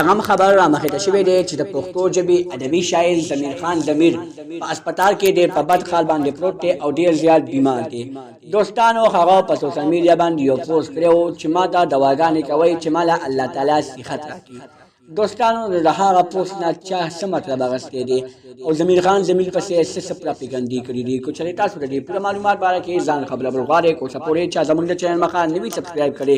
هغه خبر را مخې ته شوی دی چې د پښتو ژبې ادبي شاعر ضمیر خان ضمیر په هسپتال کې ډېر په بد حال باندې پروت دی او ډېر زیات بیمار دی. دوستانو هغه په سوشل میډیا باندې یو پوسټ کړی و چې ما ته دواګانې کوئ چې ما له الله تعالی صحت راکړي. دوستانو د هغه پوسټ نه چا څه مطلب اخیستی دی او ضمیر خان ضمیر پسې څه پراپیګنډي کړي دي. که چېرې تاسو د دې پوره معلومات باره کې ځان خبرول غواړئ کوڅه پورې چا زموږ د چینل مخه نوي سبسکرایب کړئ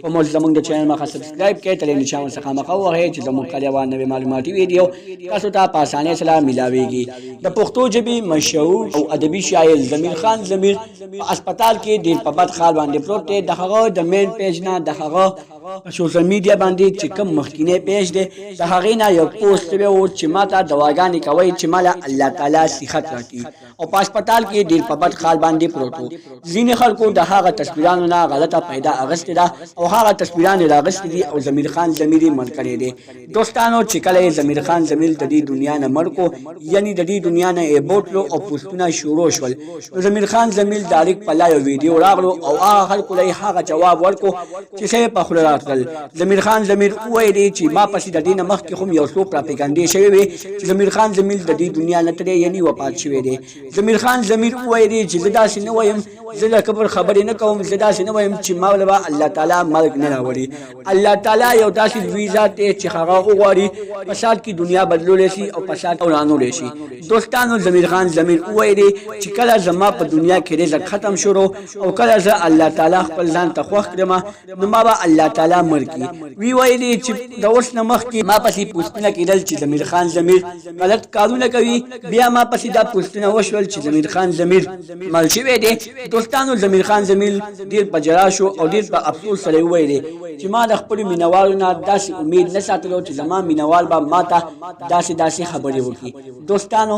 په موږ زموږ د چینل مخه سبسکرایب کړئ تلې نشان څخه مخه ووهئ چې زموږ کله نوې معلوماتي ویډیو تاسو ته په اسانۍ سره میلاویږي. د پښتو ژبې مشهور او ادبي شاعر ضمیر خان ضمیر په هسپتال کې ډېر په بد حال باندې پروت دی. د هغه د مین پیج نه د هغه سوشل میډیا باندې چې کوم مخکینی پیج دی د هغې نه یو پوسټ شوی و چې ما ته دواګانې کوئ چې ما له الله تعالی صحت راکړي او په هسپتال کې ډېر په بد حال باندې پروت و. ځینې خلکو د هغه تصویرانو نه غلطه پیدا اخیستې ده او هغه تصویران یې راغستې دي او ضمیر خان ضمیر یې مړ کړی دی. دوستانو چې کله یې ضمیر خان ضمیر د دې دنیا نه مړ کو یعنې د دې دنیا نه یې بوتلو او پوسټونه شروع شول نو ضمیر خان ضمیر ډایرکټ په لایو ویډیو راغلو او هغه خلکو له هغه جواب ورکړو چې څه یې په خوله راتلل. ضمیر خان ضمیر وویل چې ما پسې د دې نه مخکې هم یو څو پراپیګنډې شوې وې چې ضمیر خان ضمیر د دې دنیا نه تللی یعنې وفات شوی دی. ضمیر خان ضمیر وویل چې زه داسې نه وایم زه له کبر خبرې نه کوم زه داسې نه وایم چې ما به الله تعالی مرګ نه راوړي. الله تعالی یو داسې لوی ذات دی چې هغه وغواړي په سات کې دنیا بدلولی شي او په سات ورانولی شي. دوستانو ضمیر خان ضمیر وویل چې کله زما په دنیا کې رزق ختم شروع او کله زه الله تعالی خپل ځان ته خوښ کړم نو ما به الله تعالی مړ کړي. وی ویلې چې د اوس نه مخکې ما پسې پوسټونه کېدل چې ضمیر خان ضمیر غلط کارونه کوي بیا ما پسې دا پوسټونه وشول چې ضمیر خان ضمیر مړ شوی دی. دوستانو ضمیر خان ضمیر ډېر په ژړا شو او ډېر په افسوس سره وویلې چې ما د خپلو مینهوالو نه داسې امید نه ساتلو چې زما مینهوال به ما ته داسې خبرې وکړي. دوستانو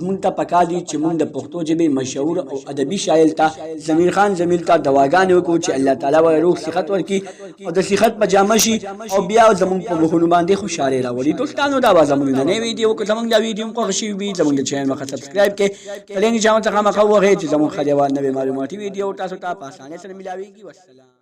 مونږ ته پکار دي چې مونږ د پښتو ژبې مشهور او ادبي شاعر ته ضمیر خان ضمیر ته دواګانې وکړو چې الله تعالی ورته روغ صحت ورکړي او د صحت په جامه شي او بیا زموږ په مخونو باندې خوشحالي راولي. دوستانو دا به زموږ نننۍ ویډیو که زموږ دا ویډیو هم خوښه شوي وي زموږ د چینل مخه سبسکرایب کړئ تلې نشان څخه مخه ووهئ چې زموږ ښه نوې معلوماتي ویډیو تاسو ته په اسانۍ سره میلاویږي. والسلام.